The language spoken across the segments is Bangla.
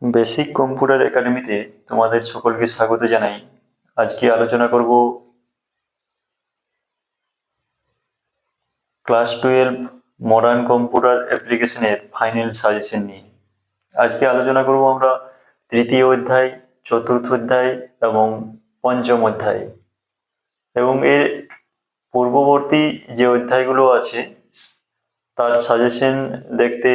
বেসিক কম্পিউটার একাডেমিতে তোমাদের সকলকে স্বাগত জানাই। আজকে আলোচনা করব ক্লাস 12 মডার্ন কম্পিউটার অ্যাপ্লিকেশনের ফাইনাল সাজেশন নিয়ে। আজকে আলোচনা করব আমরা তৃতীয় অধ্যায়, চতুর্থ অধ্যায় এবং পঞ্চম অধ্যায়, এবং এর পূর্ববর্তী যে অধ্যায়গুলো আছে তার সাজেশন দেখতে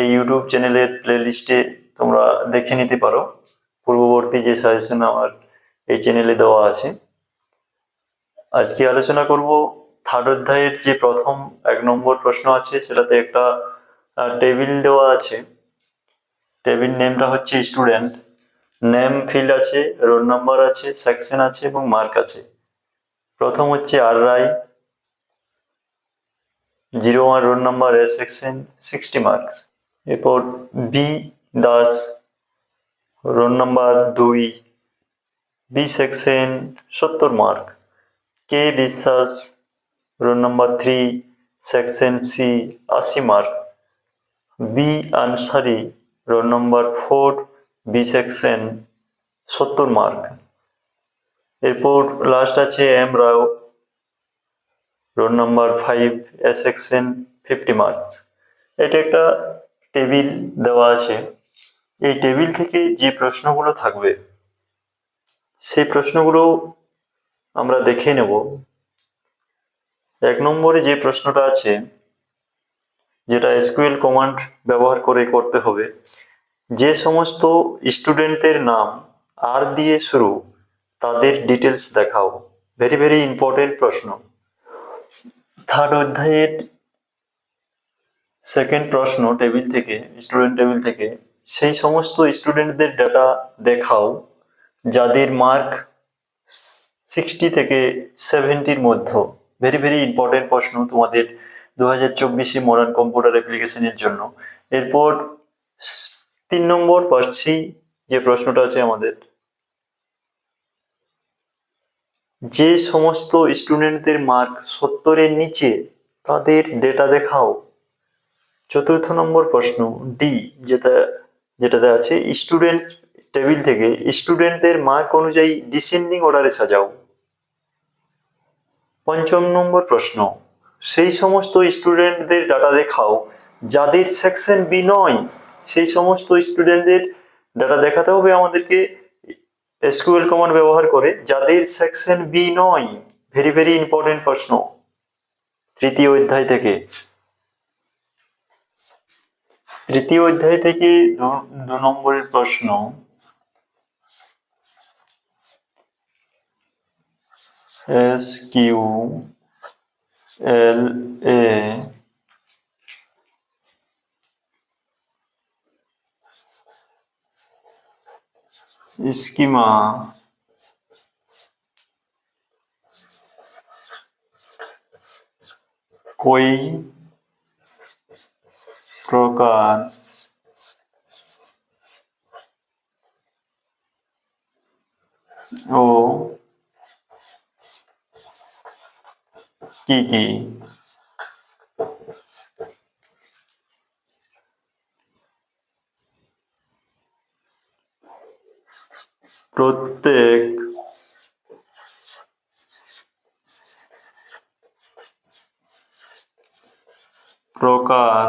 এই ইউটিউব চ্যানেলের প্লেলিস্টে তোমরা দেখে নিতে পারো। পূর্ববর্তী যে সাজেশন আমার এই চ্যানেলে দেওয়া আছে। আজকে আলোচনা করব থার্ড অধ্যায়ের যে প্রথম 1 নম্বর প্রশ্ন আছে, সেটাতে একটা টেবিল দেওয়া আছে। টেবিল নেমটা হচ্ছে স্টুডেন্ট, নেম ফিল্ড আছে, রোল নাম্বার আছে, সেকশন আছে এবং মার্ক আছে। প্রথম হচ্ছে R Roy, 01 roll number, A section, 60 marks. এরপর B Das, roll number 2, B section, 70 mark. K Biswas, roll number 3, section C, 80 mark. B Ansari, roll number 4, B section, 70 mark. এরপর লাস্ট আছে M Rao, roll number 5, A section, 50 marks. এটা একটা টেবিল দেওয়া আছে। এই টেবিল থেকে যে প্রশ্নগুলো থাকবে সেই প্রশ্নগুলো আমরা দেখে নেব। 1 নম্বরে যে প্রশ্নটা আছে, যেটা এসকিউএল কমান্ড ব্যবহার করে করতে হবে, যে সমস্ত স্টুডেন্টের নাম আর দিয়ে শুরু তাদের ডিটেলস দেখাও। ভেরি ভেরি ইম্পর্টেন্ট প্রশ্ন। থার্ড অধ্যায়ের সেকেন্ড প্রশ্ন টেবিল থেকে, স্টুডেন্ট টেবিল থেকে, সেই সমস্ত স্টুডেন্টদের ডাটা দেখাও যাদের মার্ক 60 থেকে 70-র মধ্যে। ভেরি ভেরি ইম্পর্টেন্ট প্রশ্ন তোমাদের 2024 মডার্ন কম্পিউটার অ্যাপ্লিকেশনের জন্য। এরপর 3 নম্বর পাচ্ছি যে প্রশ্নটা আছে আমাদের, যে সমস্ত স্টুডেন্টদের মার্ক 70-এর নিচে তাদের ডেটা দেখাও। চতুর্থ নম্বর প্রশ্ন ডি, যেটাতে আছে স্টুডেন্ট টেবিল থেকে স্টুডেন্টদের মার্ক অনুযায়ী ডিসেন্ডিং অর্ডারে সাজাও। 5 নম্বর প্রশ্ন, সেই সমস্ত স্টুডেন্টদের ডাটা দেখাও যাদের সেকশন বি নয়। সেই সমস্ত স্টুডেন্টদের ডাটা দেখাতে হবে আমাদেরকে এসকিউএল কমান্ড ব্যবহার করে, যাদের সেকশন বি নয়। ভেরি ভেরি ইম্পর্টেন্ট প্রশ্ন তৃতীয় অধ্যায় থেকে। তৃতীয় অধ্যায় থেকে 2 নম্বরের প্রশ্ন, SQLA স্কিমা কই প্রকার ও কি কি? প্রত্যেক প্রকার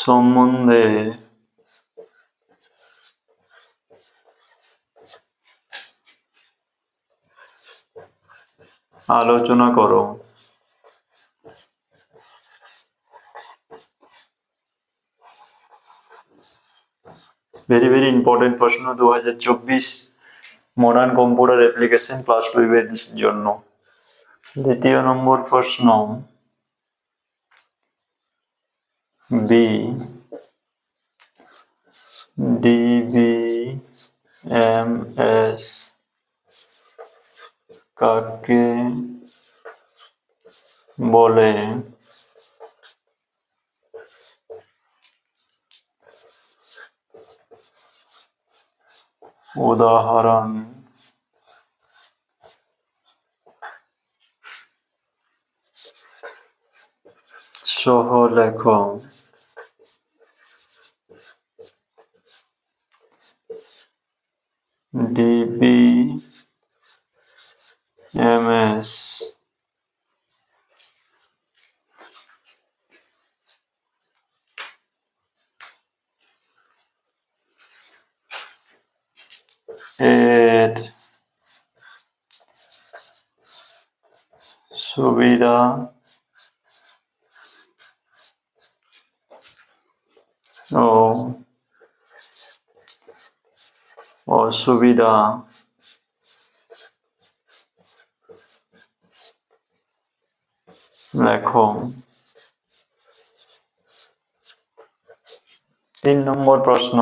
সম্বন্ধে আলোচনা করো। ভেরি ভেরি ইম্পর্টেন্ট প্রশ্ন 2024 মডার্ন কম্পিউটার অ্যাপ্লিকেশন ক্লাস 12 এর জন্য। দ্বিতীয় নম্বর প্রশ্ন বি, ডিবিএমএস কাকে বলে? উদাহরণ সহ লেখ। DBMS এর সুবিধা ও অসুবিধা লেখো। 3 নম্বর প্রশ্ন,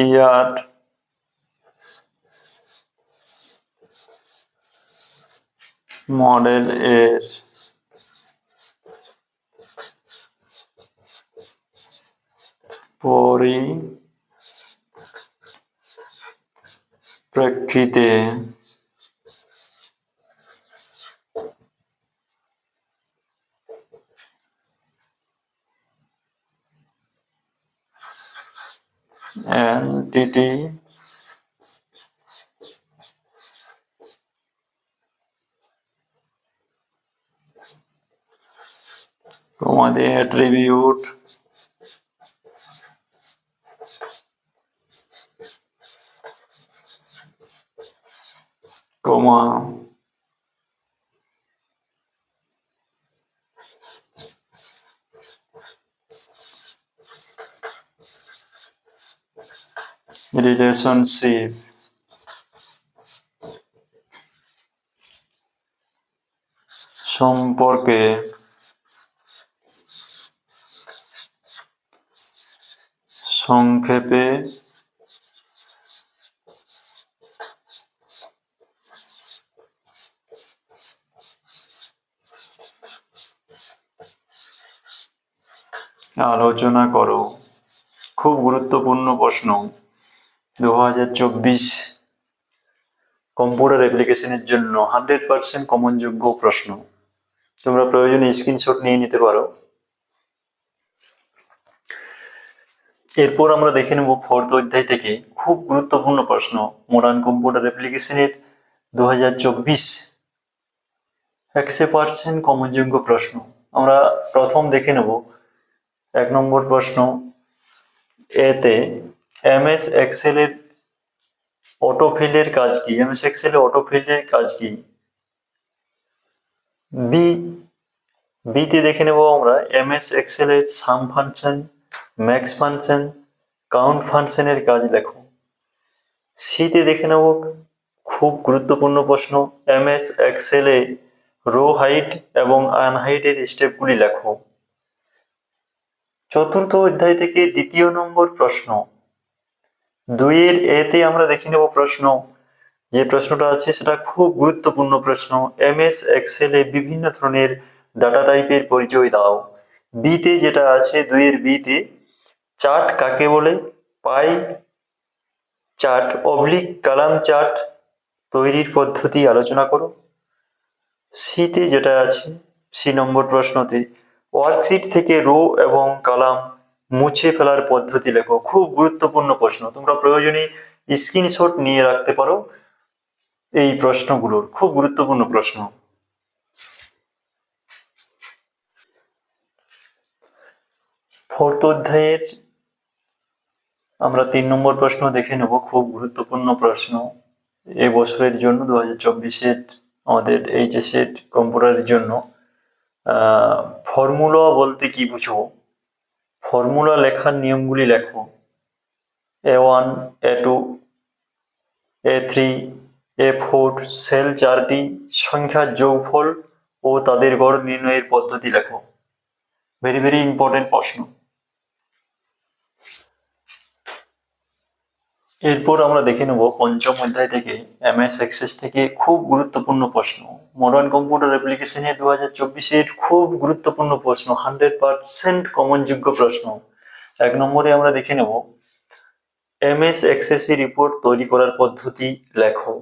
ইয়ার মডেল এর পরিপ্রেক্ষিতে এনটিটি তোমাদের অ্যাট্রিবিউট কমা রিলেশনশিপ সম্পর্কে সংক্ষেপে আলোচনা করো। খুব গুরুত্বপূর্ণ প্রশ্ন, 2024 কম্পিউটার অ্যাপ্লিকেশনের জন্য 100% কমনযোগ্য প্রশ্ন। তোমরা প্রয়োজনে স্ক্রিনশট নিয়ে নিতে পারো। এরপর আমরা দেখে নেব 4th অধ্যায় থেকে খুব গুরুত্বপূর্ণ প্রশ্ন, মডার্ন কম্পিউটার অ্যাপ্লিকেশনের 2024 100% কমনযোগ্য প্রশ্ন। আমরা প্রথম দেখে নেব 1 নম্বর প্রশ্ন, এতে এমএস এক্সেল এর অটোফিলের কাজ কি? এমএস এক্সেল এর অটোফিলের কাজ কি? বিতে দেখে নেব আমরা এমএস এক্সেল এর সাম ফাংশন, ম্যাক্স ফাংশন, কাউন্ট ফাংশনের কাজ লেখো। সিতে দেখে নেব খুব গুরুত্বপূর্ণ প্রশ্ন, MS Excel a row height এবং আনহাইটের স্টেপগুলি লেখো। 4th অধ্যায় থেকে 2য় নম্বর প্রশ্ন, 2 এতে আমরা দেখে নেব প্রশ্ন, যে প্রশ্নটা আছে সেটা খুব গুরুত্বপূর্ণ প্রশ্ন, এমএস এক্সেল এ বিভিন্ন ধরনের ডাটা টাইপের পরিচয় দাও। বিতে যেটা আছে 2 বিতে চার্ট কাকে বলে, pie chart oblique column chart তৈরির পদ্ধতি আলোচনা করো। সিতে যেটা আছে, সি নম্বর প্রশ্নতে ওয়ার্কশিট থেকে রো এবং কলাম মুছে ফেলার পদ্ধতি লেখো। খুব গুরুত্বপূর্ণ প্রশ্ন, তোমরা প্রয়োজনে স্ক্রিনশট নিয়ে রাখতে পারো। এই প্রশ্নগুলোর খুব গুরুত্বপূর্ণ প্রশ্ন। 4th অধ্যায়ের আমরা 3 নম্বর প্রশ্ন দেখে নেব, খুব গুরুত্বপূর্ণ প্রশ্ন এই বছরের জন্য, 2024-এর আমাদের এইচএস এর কম্পিউটারের জন্য। ফর্মুলা বলতে কি বুঝো? ফর্মুলা লেখার নিয়মগুলি লেখো। A1, A2, A3, A4 sell চারটি সংখ্যার যোগফল ও তাদের গড় নির্ণয়ের পদ্ধতি লেখো। ভেরি ভেরি ইম্পর্টেন্ট প্রশ্ন। এরপর আমরা দেখে নেব 5ম অধ্যায় থেকে এমএস এক্সেস থেকে খুব গুরুত্বপূর্ণ প্রশ্ন, মডার্ন কম্পিউটার অ্যাপ্লিকেশনে 2024-এর খুব গুরুত্বপূর্ণ প্রশ্ন, 100% কমনযোগ্য প্রশ্ন। 1 নম্বরে আমরা দেখে নেব এমএস এক্সেসে রিপোর্ট তৈরি করার পদ্ধতি লেখো।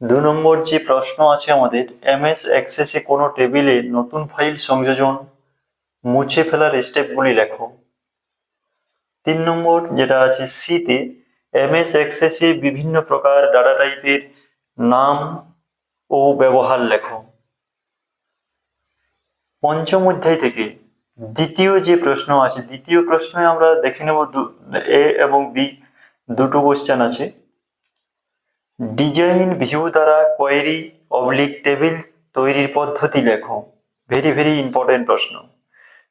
2 নম্বর যে প্রশ্ন আছে আমাদের, এমএস এক্সেসে কোনো টেবিলে নতুন ফাইল সংযোজন, মুছে ফেলার স্টেপগুলি লেখো। 3 নম্বর যেটা আছে সিতে, এমএস এক্সেসে বিভিন্ন প্রকার ডাটা টাইপের নাম ও ব্যবহার লেখো। পঞ্চম অধ্যায় থেকে দ্বিতীয় যে প্রশ্ন আছে, দ্বিতীয় প্রশ্নে আমরা দেখে নেব এ এবং বি দুটো কোশ্চেন আছে। ডিজাইন ভিউ দ্বারা কোয়েরি টেবিল তৈরির পদ্ধতি লেখো। ভেরি ভেরি ইম্পর্টেন্ট প্রশ্ন।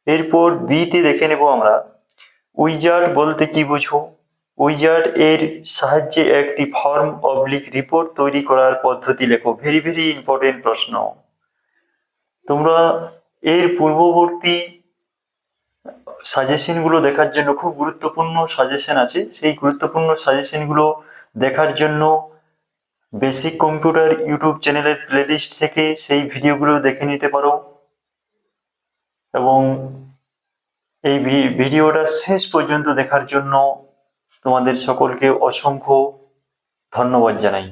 এরপর বিতে দেখে নেব আমরা উইজার্ড বলতে কি বুঝো, উইজার্ড এর সাহায্যে একটি ফর্ম রিপোর্ট তৈরি করার পদ্ধতি লেখো। ভেরি ভেরি ইম্পর্টেন্ট প্রশ্ন। তোমরা এর পূর্ববর্তী সাজেশনগুলো দেখার জন্য, খুব গুরুত্বপূর্ণ সাজেশন আছে, সেই গুরুত্বপূর্ণ সাজেশনগুলো দেখার জন্য বেসিক কম্পিউটার ইউটিউব চ্যানেলের প্লেলিস্ট থেকে সেই ভিডিওগুলো দেখে নিতে পারো। এবং এই ভিডিওটা শেষ পর্যন্ত দেখার জন্য তোমাদের সকলকে অসংখ্য ধন্যবাদ জানাই।